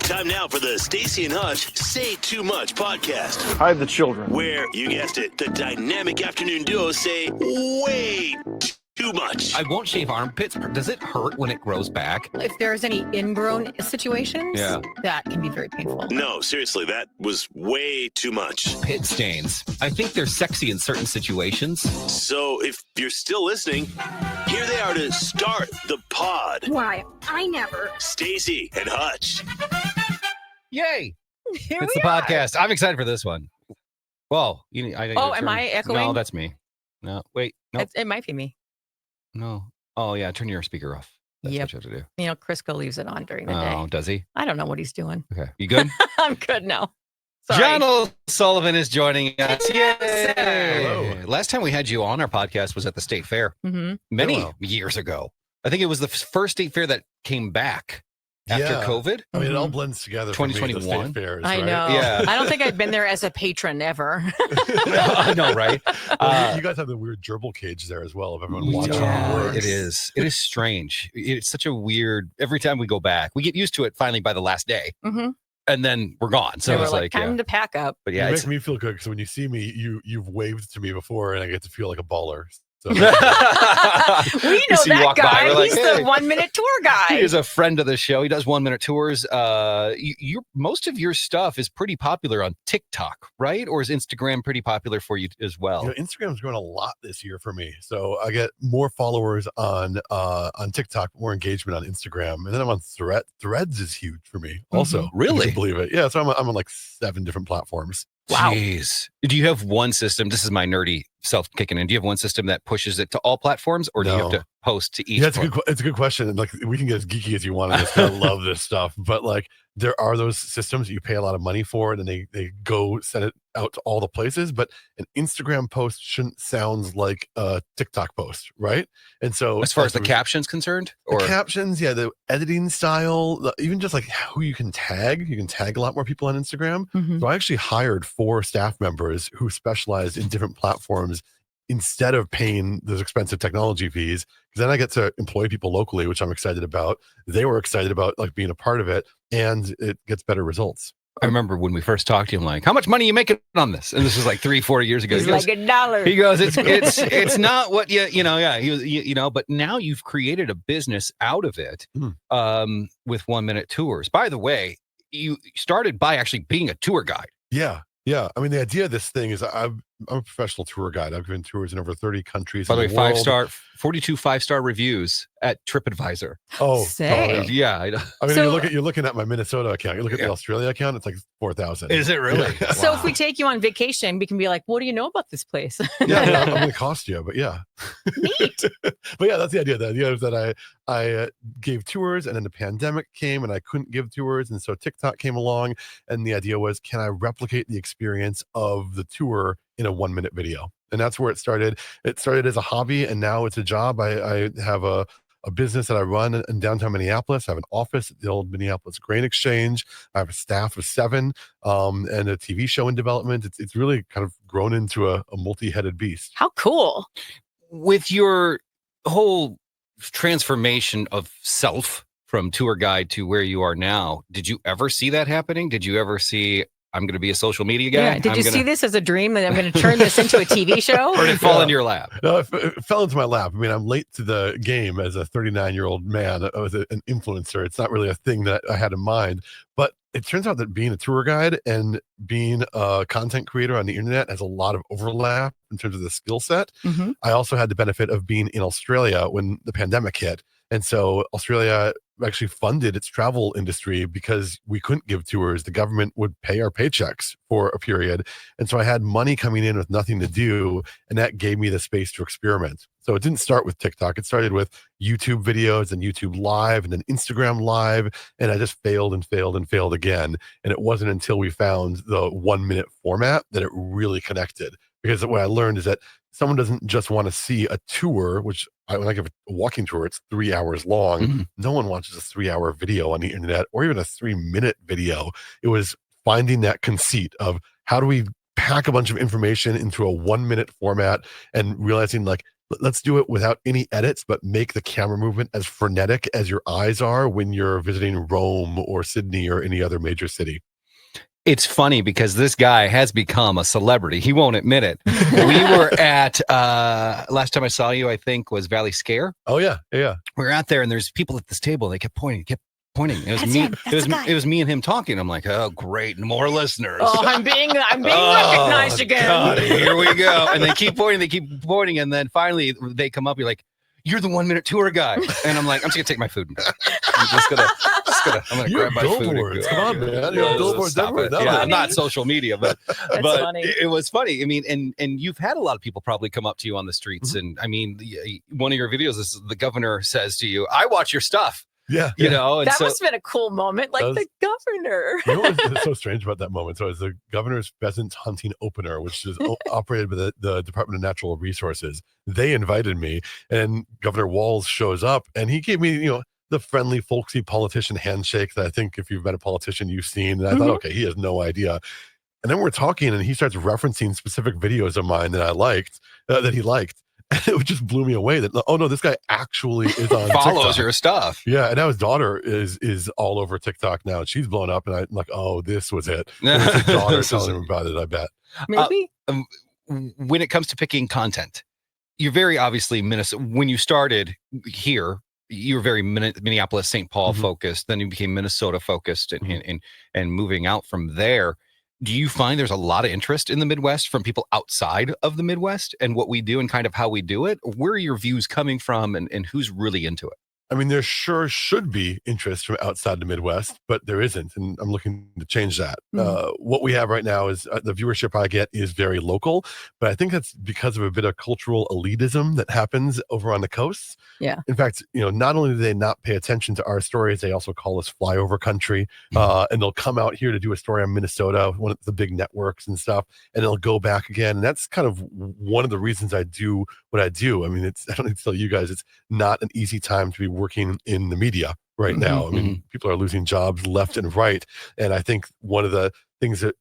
Time now for the Staci and Hutch Say Too Much podcast. Hide the children. Where, you guessed it, the dynamic afternoon duo say way too much. I won't shave armpits. Does it hurt when it grows back? If there's any ingrown situations, Yeah. that can be very painful. No, seriously, that was way too much. Pit stains. I think they're sexy in certain situations. So if you're still listening, here they are to start the pod. Why, I never. Staci and Hutch. Yay! Here It's we the are. podcast. I'm excited for this one. Whoa. Am I echoing? No, that's me. No, wait. No, It might be me. no. Oh, yeah. Turn your speaker off. That's Yep. what you have to do. You know, Crisco leaves it on during the Oh, day. does he? I don't know what he's doing. Okay. You good? I'm good now. Sorry. John O'Sullivan is joining us. Yay! Hello. Last time we had you on our podcast was at the State Fair Mm-hmm. many Hello. years ago. I think it was the first State Fair that came back after Yeah. COVID. I mean, it all blends together. For me, the 2021. state fairs, I right? know. Yeah. I don't think I've been there as a patron ever. I know, right? Well, you guys have the weird gerbil cage there as well of everyone watching. Yeah. how it works. It is. It is strange. It's such a weird. Every time we go back, we get used to it finally by the last day, Mm-hmm. and then we're gone. So So we're it's like, time to pack up. But You yeah, make it's, me feel good because when you see me, you've waved to me before, and I get to feel like a baller. So We know see you that walk by, guy. we're like, He's "Hey." the 1 minute tour guy. he is a friend of the show. He does 1 minute tours. Most of your stuff is pretty popular on TikTok, right? Or is Instagram pretty popular for you as well? Instagram's grown a lot this year for me. So I get more followers on TikTok, more engagement on Instagram, and then I'm on Threads is huge for me. Also, if you Really? can believe it? Yeah. So I'm on like 7 different platforms. Wow. Jeez. Do you have one system? This is my nerdy self kicking in. Do you have one system that pushes it to all platforms, or do you have No. to post to each? Yeah, it's a good question. And like, we can get as geeky as you want on this. I love this stuff, but like, there are those systems that you pay a lot of money for, and then they go send it out to all the places. But an Instagram post shouldn't sound like a TikTok post, right? And so, As far as the captions concerned, the captions, yeah, the editing style, even just like who you can tag a lot more people on Instagram. Mhm. So I actually hired 4 staff members who specialized in different platforms instead of paying those expensive technology fees, because then I get to employ people locally, which I'm excited about. They were excited about like being a part of it, and it gets better results. I remember when we first talked to him, like, how much money are you making on this? And this was like 3-4 years ago. He's He goes, like $1. he goes, it's not what yeah. He was, but now you've created a business out of it, with 1 minute tours. By the way, you started by actually being a tour guide. Yeah. I mean, the idea of this thing is I'm a professional tour guide. I've given tours in over 30 countries. By the in way, world. 42 5-star reviews at TripAdvisor. Oh, Say. Yeah. I know. I mean, So- you're looking at my Minnesota account. You look at Yeah. the Australia account. It's like 4,000. Is it really? Yeah. So if we take you on vacation, we can be like, what do you know about this place? Yeah, I'm going to cost you, but yeah. Neat. But yeah, that's the idea. The idea is that I gave tours, and then the pandemic came, and I couldn't give tours, and so TikTok came along, and the idea was, can I replicate the experience of the tour in a 1 minute video? And that's where it started. It started as a hobby, and now it's a job. I have a business that I run in downtown Minneapolis. I have an office at the old Minneapolis Grain Exchange. I have a staff of 7, and a TV show in development. It's really kind of grown into a multi-headed beast. How cool. With your whole transformation of self from tour guide to where you are now, did you ever see that happening? Did you ever see, I'm going to be a social media guy? Yeah. Did you see this as a dream that I'm going to turn this into a TV show? Or did it fall Yeah. into your lap? No, it fell into my lap. I mean, I'm late to the game as a 39-year-old man. I was an influencer. It's not really a thing that I had in mind. But it turns out that being a tour guide and being a content creator on the internet has a lot of overlap in terms of the skill set. Mhm. I also had the benefit of being in Australia when the pandemic hit. And so Australia actually funded its travel industry because we couldn't give tours. The government would pay our paychecks for a period. And so I had money coming in with nothing to do, and that gave me the space to experiment. So it didn't start with TikTok. It started with YouTube videos and YouTube Live and then Instagram Live. And I just failed and failed and failed again. And it wasn't until we found the 1 minute format that it really connected. Because what I learned is that someone doesn't just want to see a tour, which when I give a walking tour, it's 3 hours long. Mhm. No one watches a 3-hour video on the internet or even a 3-minute video. It was finding that conceit of how do we pack a bunch of information into a 1 minute format and realizing like let's do it without any edits, but make the camera movement as frenetic as your eyes are when you're visiting Rome or Sydney or any other major city. It's funny because this guy has become a celebrity. He won't admit it. We were at last time I saw you, I think, was Valley Scare. Oh yeah. We were out there, and there's people at this table. They kept pointing. It was That's me. him. That's the guy. It was me and him talking. I'm like, oh, great, more listeners. Oh, I'm being recognized again. God, here we go. And they keep pointing, and then finally they come up. You're like, you're the 1 minute tour guy, and I'm like, I'm just gonna take my food. I'm gonna grab my food. And go. Come on, man. You're Yeah, billboards stop everywhere. it. No, Yeah, no. not social media, but funny. it was funny. I mean, and you've had a lot of people probably come up to you on the streets, and I mean, one of your videos is the governor says to you, "I watch your stuff." Yeah. You know, and That so must have been a cool moment, like the governor. You know what's so strange about that moment? So it was the governor's pheasant hunting opener, which is operated by the Department of Natural Resources. They invited me, and Governor Walz shows up, and he gave me, the friendly, folksy politician handshake that I think if you've met a politician, you've seen. And I thought, okay, he has no idea. And then we're talking, and he starts referencing specific videos of mine that I liked, that he liked. And it just blew me away that, oh no, this guy actually is on follows TikTok. your stuff. Yeah, and now his daughter is all over TikTok now. She's blown up, and I'm like, oh, this was it. It was his daughter telling him about it, I bet. Maybe. When it comes to picking content, you're very obviously Minnesota. When you started here, you were very Minneapolis, St. Paul focused. Then you became Minnesota focused, and moving out from there. Do you find there's a lot of interest in the Midwest from people outside of the Midwest and what we do and kind of how we do it? Where are your views coming from, and who's really into it? I mean, there sure should be interest from outside the Midwest, but there isn't, and I'm looking to change that. What we have right now is the viewership I get is very local, but I think that's because of a bit of cultural elitism that happens over on the coasts. Yeah. In fact, not only do they not pay attention to our stories, they also call us flyover country, and they'll come out here to do a story on Minnesota, one of the big networks and stuff, and they'll go back again. And that's kind of one of the reasons I do what I do. I mean, I don't need to tell you guys, it's not an easy time to be working in the media right now. I mean, people are losing jobs left and right. And I think one of the things that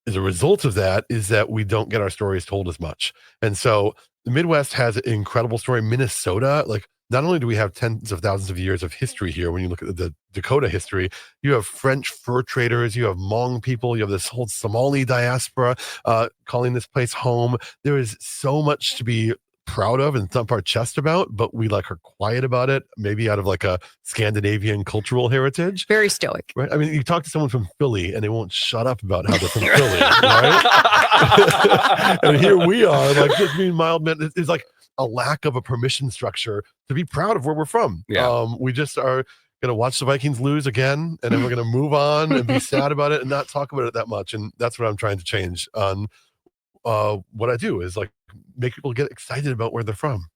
is a result of that is that we don't get our stories told as much. And so the Midwest has an incredible story. Minnesota, like, not only do we have tens of thousands of years of history here, when you look at the Dakota history, you have French fur traders, you have Hmong people, you have this whole Somali diaspora calling this place home. There is so much to be proud of and thump our chest about, but we are quiet about it, maybe out of like a Scandinavian cultural heritage. Very stoic. Right? I mean, you talk to someone from Philly and they won't shut up about how they're from Philly, right? And here we are, like, just being mild. It's like a lack of a permission structure to be proud of where we're from. Yeah. We just are going to watch the Vikings lose again, and then we're going to move on and be sad about it and not talk about it that much. And that's what I'm trying to change on what I do, is like make people get excited about where they're from.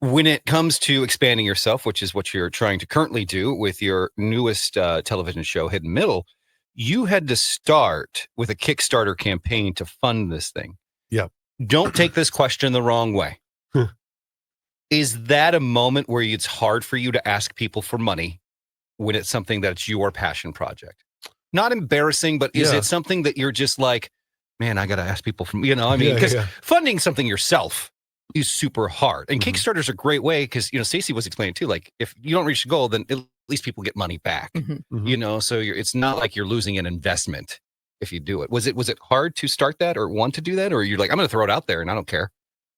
When it comes to expanding yourself, which is what you're trying to currently do with your newest television show, Hidden Middle, you had to start with a Kickstarter campaign to fund this thing. Yeah. Don't take this question the wrong way. Is that a moment where it's hard for you to ask people for money when it's something that's your passion project? Not embarrassing, but is it something that you're just like, man, I got to ask people from, because funding something yourself is super hard. And Kickstarter's a great way because, Staci was explaining too, like, if you don't reach the goal, then at least people get money back, so it's not like you're losing an investment if you do it. Was it hard to start that or want to do that? Or you're like, I'm going to throw it out there and I don't care?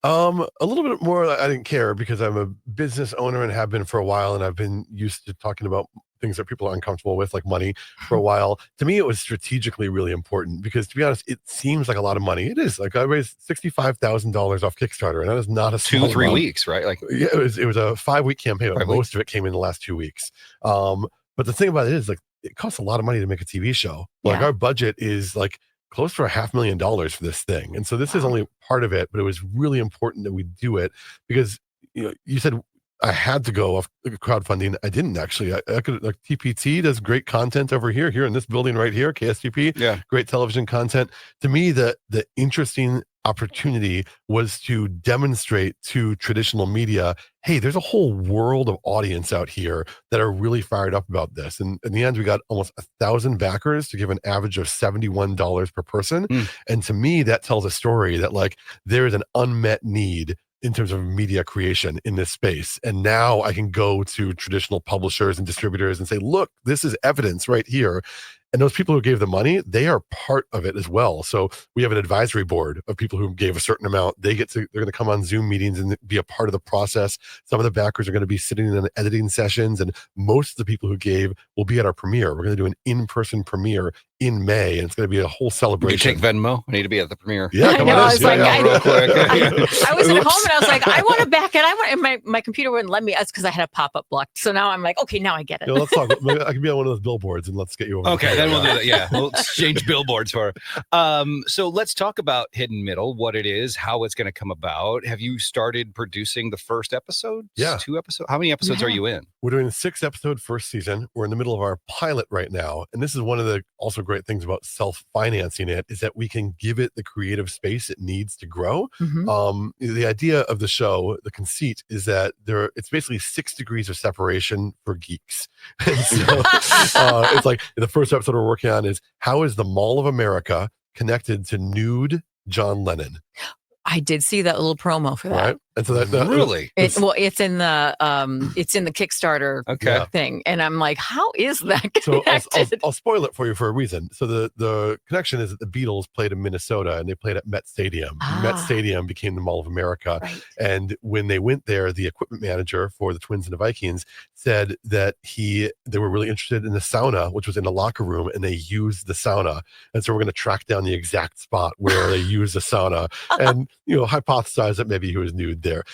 A little bit more. I didn't care because I'm a business owner and have been for a while. And I've been used to talking about things that people are uncomfortable with, like money, for a while. To me, it was strategically really important because, to be honest, it seems like a lot of money. It is. Like, I raised $65,000 off Kickstarter, and that is not a small 2-3 amount. weeks, right? Like, yeah, it was a 5-week campaign. But most of it came in the last 2 weeks. But the thing about it is, like, it costs a lot of money to make a TV show. Like, our budget is like close to $500,000 for this thing, and so this is only part of it. But it was really important that we do it because you said I had to go off crowdfunding. I didn't actually. I could, like, TPT does great content over here in this building right here, KSTP. Great television content. To me, the interesting opportunity was to demonstrate to traditional media, hey, there's a whole world of audience out here that are really fired up about this. And in the end, we got almost 1,000 backers to give an average of $71 per person. And to me, that tells a story that, like, there is an unmet need in terms of media creation in this space. And now I can go to traditional publishers and distributors and say, look, this is evidence right here. And those people who gave the money, they are part of it as well. So we have an advisory board of people who gave a certain amount. They're going to come on Zoom meetings and be a part of the process. Some of the backers are going to be sitting in editing sessions, and most of the people who gave will be at our premiere. We're going to do an in-person premiere in May, and it's going to be a whole celebration. You take Venmo. I need to be at the premiere. Yeah, come on. I was like, real quick. I was at home and I was like, I want to back it. And my computer wouldn't let me. That's because I had a pop-up blocked. So now I'm like, okay, now I get it. Yeah, let's talk. I can be on one of those billboards and let's get you over. Okay, then we'll do that. Yeah, we'll exchange billboards for. So let's talk about Hidden Middle, what it is, how it's going to come about. Have you started producing the first episode? Yeah. 2 episodes? How many episodes are you in? We're doing a 6-episode first season. We're in the middle of our pilot right now. And this is one of the also great things about self-financing it, is that we can give it the creative space it needs to grow. The idea of the show, the conceit, is that it's basically 6 degrees of separation for geeks. And so it's like the first episode we're working on is, how is the Mall of America connected to nude John Lennon? I did see that little promo for that. Right. And so that Really? It's in the Kickstarter thing, and I'm like, how is that connected? So I'll spoil it for you for a reason. So the connection is that the Beatles played in Minnesota, and they played at Met Stadium. Met Stadium became the Mall of America. Right. And when they went there, the equipment manager for the Twins and the Vikings said that they were really interested in the sauna, which was in the locker room, and they used the sauna. And so we're going to track down the exact spot where they used the sauna, and hypothesize that maybe he was nude there.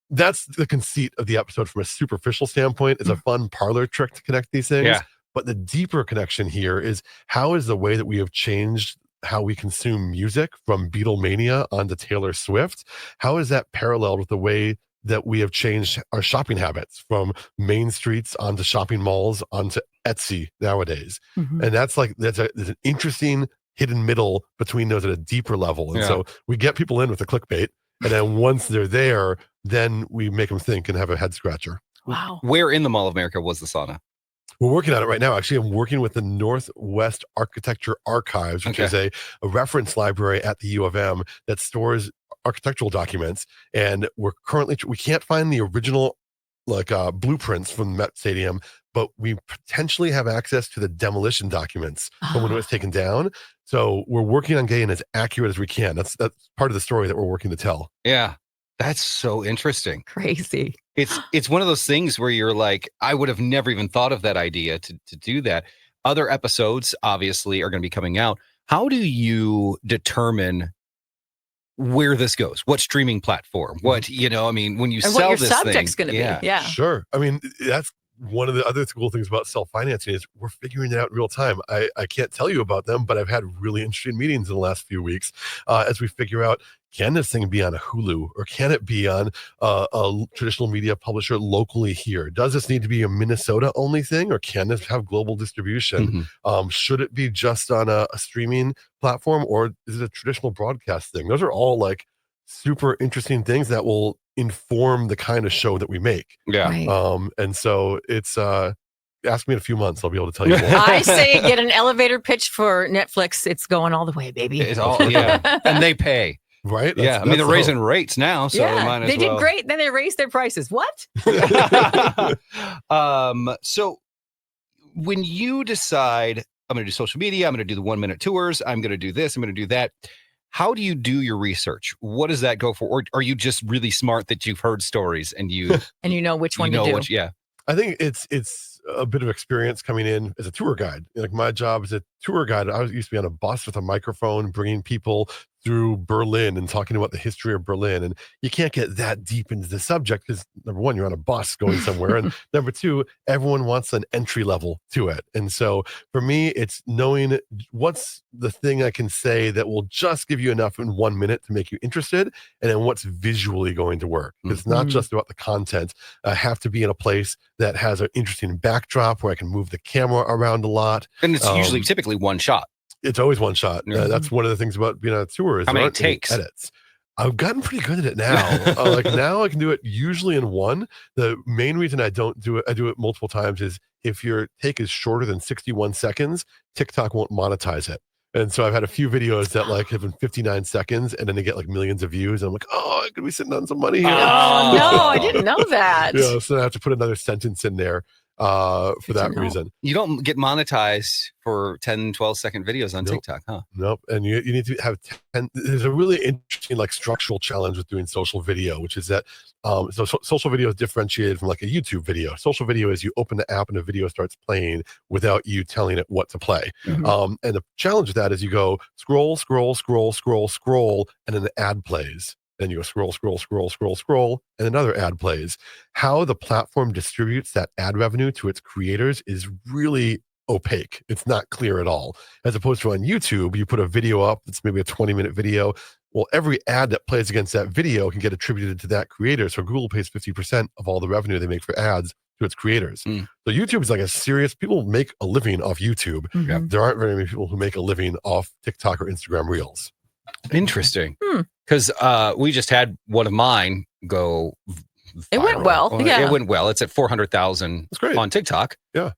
That's the conceit of the episode from a superficial standpoint. It's a fun parlor trick to connect these things. Yeah. But the deeper connection here is, how is the way that we have changed how we consume music from Beatlemania onto Taylor Swift? How is that paralleled with the way that we have changed our shopping habits from main streets onto shopping malls onto Etsy nowadays? And that's there's an interesting hidden middle between those at a deeper level. And so we get people in with the clickbait, and then once they're there, then we make them think and have a head scratcher. Wow. Where in the Mall of America was the sauna? We're working on it right now. Actually, I'm working with the Northwest Architecture Archives, which is a reference library at the U of M that stores architectural documents. And we can't find the original blueprints from Met Stadium, but we potentially have access to the demolition documents from when it was taken down. So we're working on getting as accurate as we can. That's part of the story that we're working to tell. Yeah, that's so interesting. Crazy. It's one of those things where you're like, I would have never even thought of that idea to do that. Other episodes obviously are going to be coming out. How do you determine where this goes? What streaming platform? What, when you And sell what your this subject's thing, going to be. Yeah. Sure. I mean, that's one of the other cool things about self-financing is we're figuring it out in real time. I can't tell you about them, but I've had really interesting meetings in the last few weeks as we figure out, can this thing be on a Hulu, or can it be on a traditional media publisher locally here? Does this need to be a Minnesota only thing, or can this have global distribution? Should it be just on a streaming platform, or is it a traditional broadcast thing? Those are all super interesting things that will inform the kind of show that we make. Yeah. Right. And so it's ask me in a few months, I'll be able to tell you more. I say get an elevator pitch for Netflix. It's going all the way, baby. It's all, and they pay. Right? They're raising rates now, so they did great. Then they raised their prices. What? So when you decide, I'm going to do social media, I'm going to do the 1-minute tours, I'm going to do this, I'm going to do that, how do you do your research? What does that go for? Or are you just really smart that you've heard stories and you know which one to do? I think it's a bit of experience coming in as a tour guide. Like my job as a tour guide, I used to be on a bus with a microphone, bringing people through Berlin and talking about the history of Berlin. And you can't get that deep into the subject because, number one, you're on a bus going somewhere. And number two, everyone wants an entry level to it. And so for me, it's knowing what's the thing I can say that will just give you enough in 1 minute to make you interested, and then what's visually going to work. It's not just about the content. I have to be in a place that has an interesting backdrop where I can move the camera around a lot. And it's usually typically one shot. It's always one shot. That's one of the things about being on a tour. Is how many takes? Edits. I've gotten pretty good at it now. Now I can do it usually in one. The main reason I don't do it, I do it multiple times, is if your take is shorter than 61 seconds, TikTok won't monetize it. And so I've had a few videos that like have been 59 seconds and then they get like millions of views. And I'm like, oh, I could be sitting on some money here. Oh, no, I didn't know that. Yeah, so I have to put another sentence in there for that reason. You don't get monetized for 10, 12-second videos on Nope. TikTok, huh? Nope. And you need to have 10. There's a really interesting like structural challenge with doing social video, which is that social video is differentiated from like a YouTube video. Social video is you open the app and a video starts playing without you telling it what to play. Mhm. And the challenge with that is you go scroll, and then the ad plays. Then you go scroll, and another ad plays. How the platform distributes that ad revenue to its creators is really opaque. It's not clear at all. As opposed to on YouTube, you put a video up that's maybe a 20-minute video. Well, every ad that plays against that video can get attributed to that creator. So Google pays 50% of all the revenue they make for ads to its creators. So YouTube is like a serious, people make a living off YouTube. Mhm. There aren't very many people who make a living off TikTok or Instagram Reels. Interesting. Because we just had one of mine go It went viral. well. Yeah. It went well. It's at 400,000 That's great. on TikTok. Yeah.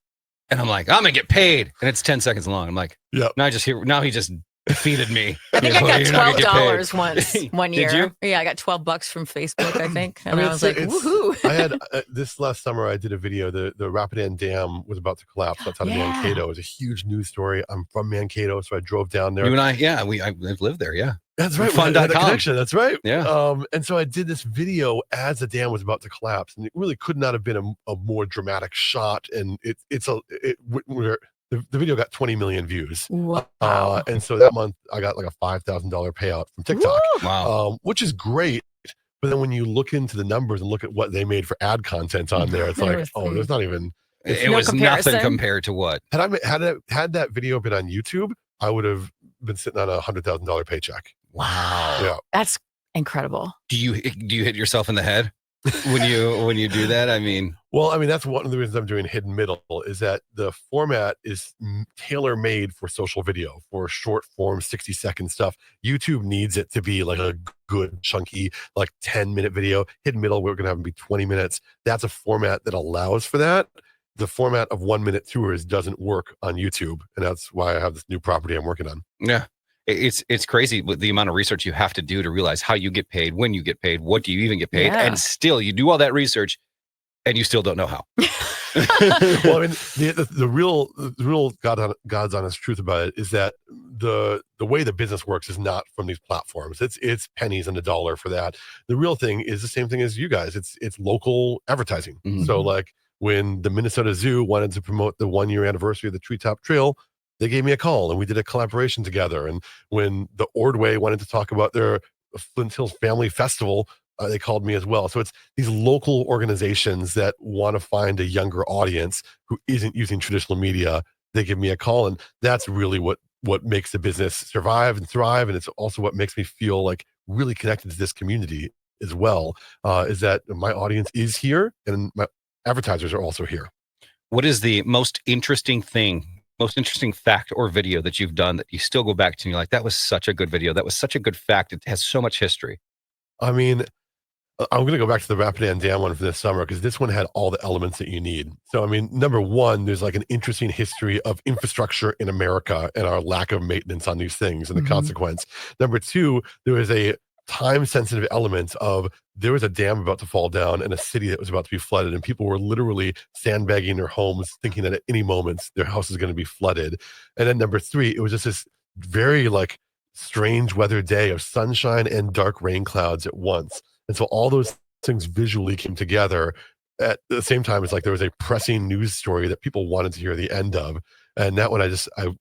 And I'm like, I'm going to get paid. And it's 10 seconds long. I'm like, Yeah. Now he just defeated me. I think I You're not got gonna get paid. $12 once one Did year. you? Yeah, I got $12 from Facebook, I think. And I, mean, was like, woohoo. I had this last summer, I did a video. The Rapidan Dam was about to collapse outside of Mankato. It was a huge news story. I'm from Mankato, so I drove down there. You and I've lived there. Yeah. That's right. Fun.com. We had a connection. That's right. Yeah. And so I did this video as the dam was about to collapse, and it really could not have been a more dramatic shot. And the video got 20 million views. Wow. And so that month I got like a $5,000 payout from TikTok, Wow. which is great. But then when you look into the numbers and look at what they made for ad content on there, it's like, oh, there's not even. It no was comparison. nothing compared to what? Had that video been on YouTube, I would have been sitting on a $100,000 paycheck. Wow. Yeah. That's incredible. Do you hit yourself in the head when you do that? I mean, well, I mean, that's one of the reasons I'm doing Hidden Middle is that the format is tailor made for social video, for short form, 60-second stuff. YouTube needs it to be like a good, chunky, like 10-minute video. Hidden Middle, we're going to have them be 20 minutes. That's a format that allows for that. The format of 1-minute tours doesn't work on YouTube. And that's why I have this new property I'm working on. yeah. It's crazy with the amount of research you have to do to realize how you get paid, when you get paid, what do you even get paid, and still you do all that research, and you still don't know how. Well, I mean, the real God's honest truth about it is that the way the business works is not from these platforms. It's pennies on the dollar for that. The real thing is the same thing as you guys. It's local advertising. Mhm. So like when the Minnesota Zoo wanted to promote the 1-year anniversary of the Treetop Trail, they gave me a call and we did a collaboration together. And when the Ordway wanted to talk about their Flint Hills Family Festival, they called me as well. So it's these local organizations that want to find a younger audience who isn't using traditional media. They give me a call, and that's really what makes the business survive and thrive. And it's also what makes me feel like really connected to this community as well, is that my audience is here and my advertisers are also here. What is the most interesting fact or video that you've done that you still go back to and you're like, that was such a good video. That was such a good fact. It has so much history. I mean, I'm going to go back to the Rapidan Dam one for this summer because this one had all the elements that you need. So, I mean, number one, there's like an interesting history of infrastructure in America and our lack of maintenance on these things and the consequence. Number two, there was a time-sensitive element of there was a dam about to fall down and a city that was about to be flooded, and people were literally sandbagging their homes, thinking that at any moment their house is going to be flooded. And then number three, it was just this very like strange weather day of sunshine and dark rain clouds at once. And so all those things visually came together at the same time. It's like there was a pressing news story that people wanted to hear the end of. And that one,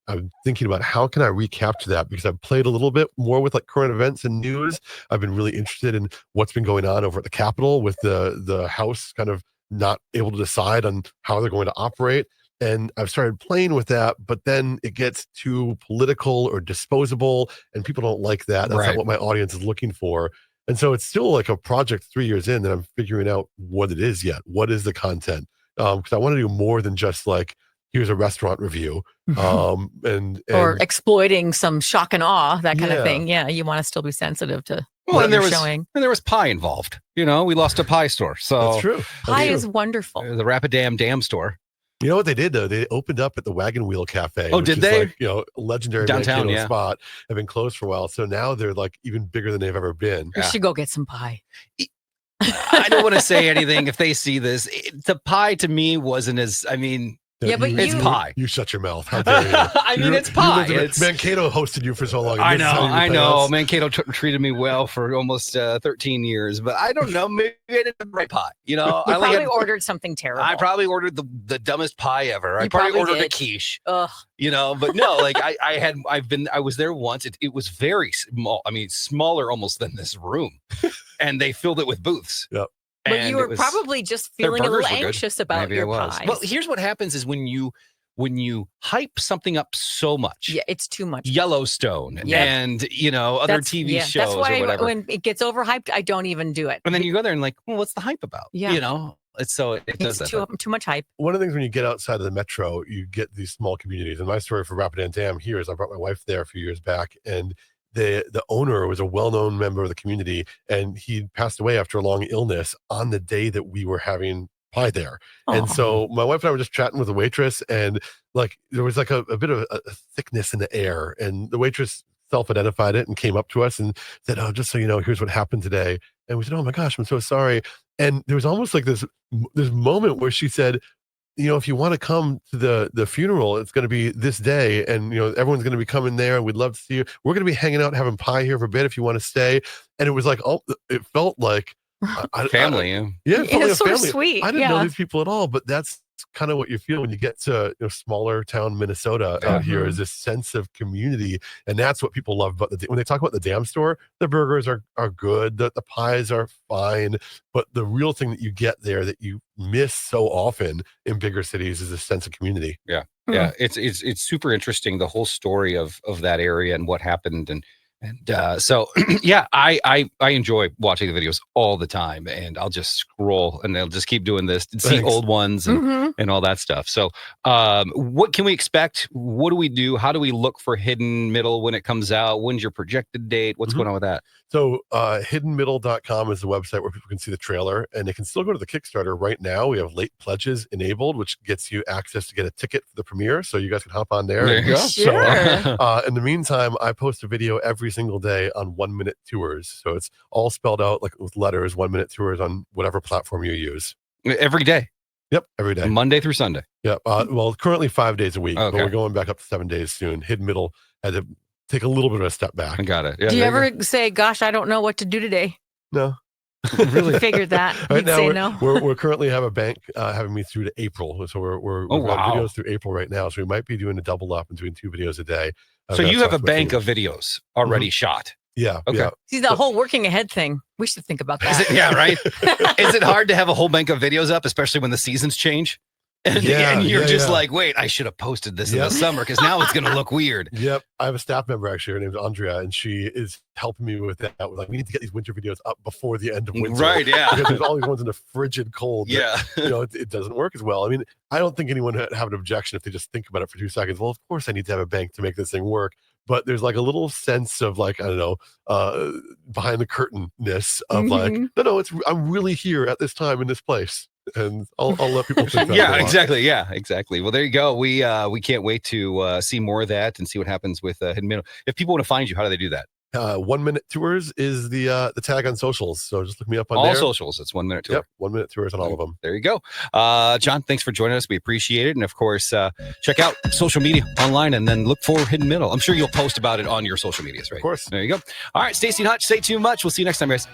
I'm thinking about how can I recapture that, because I've played a little bit more with like current events and news. I've been really interested in what's been going on over at the Capitol with the House kind of not able to decide on how they're going to operate. And I've started playing with that, but then it gets too political or disposable, and people don't like that. That's not what my audience is looking for. And so it's still like a project 3 years in that I'm figuring out what it is yet. What is the content? Because I want to do more than just like, here's a restaurant review. And or exploiting some shock and awe, that kind of Yeah. thing. Yeah, you want to still be sensitive to Well, what and there you're was showing. and there was pie involved. You know, we lost a pie store. So that's true. Pie That's is true. wonderful. the Rapidan Dam store. You know what they did though? They opened up at the Wagon Wheel Cafe. Oh, which did is they? Like, legendary Downtown, Mankato yeah. spot. Have been closed for a while, so now they're like even bigger than they've ever been. We should go get some pie. I don't want to say anything if they see this. The pie to me wasn't as, Yeah, but it's pie. You shut your mouth. How dare you? It's pie. Mankato hosted you for so long. I know. Mankato treated me well for almost 13 years, but I don't know. Maybe I didn't have the right pie. You probably ordered something terrible. I probably ordered the dumbest pie ever. I You probably probably ordered did. a quiche. Ugh. But no, like I was there once. It was very small. Smaller almost than this room, and they filled it with booths. Yep. But you were probably just feeling a little anxious about your pies. Well, here's what happens is when you hype something up so much. Yeah, it's too much. Yellowstone Yep. and other TV shows That's why or whatever. when it gets overhyped, I don't even do it. And then you go there and like, well, what's the hype about? Yeah. It's it does It's that. too much hype. One of the things when you get outside of the metro, you get these small communities. And my story for Rapidan Dam here is I brought my wife there a few years back, and the owner was a well-known member of the community, and he passed away after a long illness on the day that we were having pie there. And Aw. so my wife and I were just chatting with the waitress, and like there was like a bit of a thickness in the air, and the waitress self-identified it and came up to us and said, "Oh, just so you know, here's what happened today." And we said, "Oh my gosh, I'm so sorry." And there was almost like this moment where she said, if you want to come to the funeral, it's going to be this day, and everyone's going to be coming there, and we'd love to see you. We're going to be hanging out, having pie here for a bit if you want to stay. And it was like, it felt like Family. Yeah, it felt like a It's sort of family. sweet. I didn't know Yeah. these people at all, but that's kind of what you feel when you get to smaller town Minnesota out here, is this sense of community, and that's what people love about when they talk about the Dam store. The burgers are good, the pies are fine, but the real thing that you get there that you miss so often in bigger cities is a sense of community. Yeah. It's super interesting, the whole story of that area and what happened, and so yeah, I enjoy watching the videos all the time, and I'll just scroll and they'll just keep doing this and see Thanks. old ones and all that stuff. So what can we expect? What do we do? How do we look for Hidden Middle when it comes out? When's your projected date? What's going on with that? So hiddenmiddle.com is the website where people can see the trailer, and they can still go to the Kickstarter right now. We have late pledges enabled, which gets you access to get a ticket for the premiere. So you guys can hop on there. There you go. Sure. In the meantime, I post a video every single day on 1 Minute Tours. So it's all spelled out like with letters, 1 Minute Tours on whatever platform you use. Every day, Yep, every day. Monday through Sunday. Yep. Well, currently 5 days a week, Okay. but we're going back up to 7 days soon. Hidden Middle had to take a little bit of a step back. I got it. Yeah, Do you there ever say, "Gosh, I don't know what to do today"? No. You figured that. Right You'd now, say we're, no. we're currently have a bank having me through to April, so we've got wow. videos through April right now. So we might be doing a double up and doing 2 videos a day. So you have a bank of videos already shot. Yeah. Okay. Yeah. See, the whole working ahead thing. We should think about Is that. it, yeah, right. Is it hard to have a whole bank of videos up, especially when the seasons change? And, Yeah, and you're yeah, just yeah. like, wait, I should have posted this in Yep. the summer because now it's going to look weird. Yep. I have a staff member actually. Her name's Andrea, and she is helping me with that. We're like, we need to get these winter videos up before the end of winter. Right, yeah. Because there's all these ones in the frigid cold. that, Yeah. it doesn't work as well. I mean, I don't think anyone would have an objection if they just think about it for 2 seconds. Well, of course I need to have a bank to make this thing work. But there's like a little sense of like, I don't know, behind the curtain-ness of like, no, I'm really here at this time in this place. And I'll let people think that. Yeah, exactly. Yeah, exactly. Well, there you go. We can't wait to see more of that and see what happens with Hidden Middle. If people want to find you, how do they do that? 1 Minute Tours is the tag on socials. So just look me up on All there. socials. It's 1 Minute Tour. Yep, 1 Minute Tours on all of them. There you go. John, thanks for joining us. We appreciate it. And of course, check out social media online and then look for Hidden Middle. I'm sure you'll post about it on your social medias, right? Of course. There you go. All right, Staci and Hutch, say too much. We'll see you next time, guys.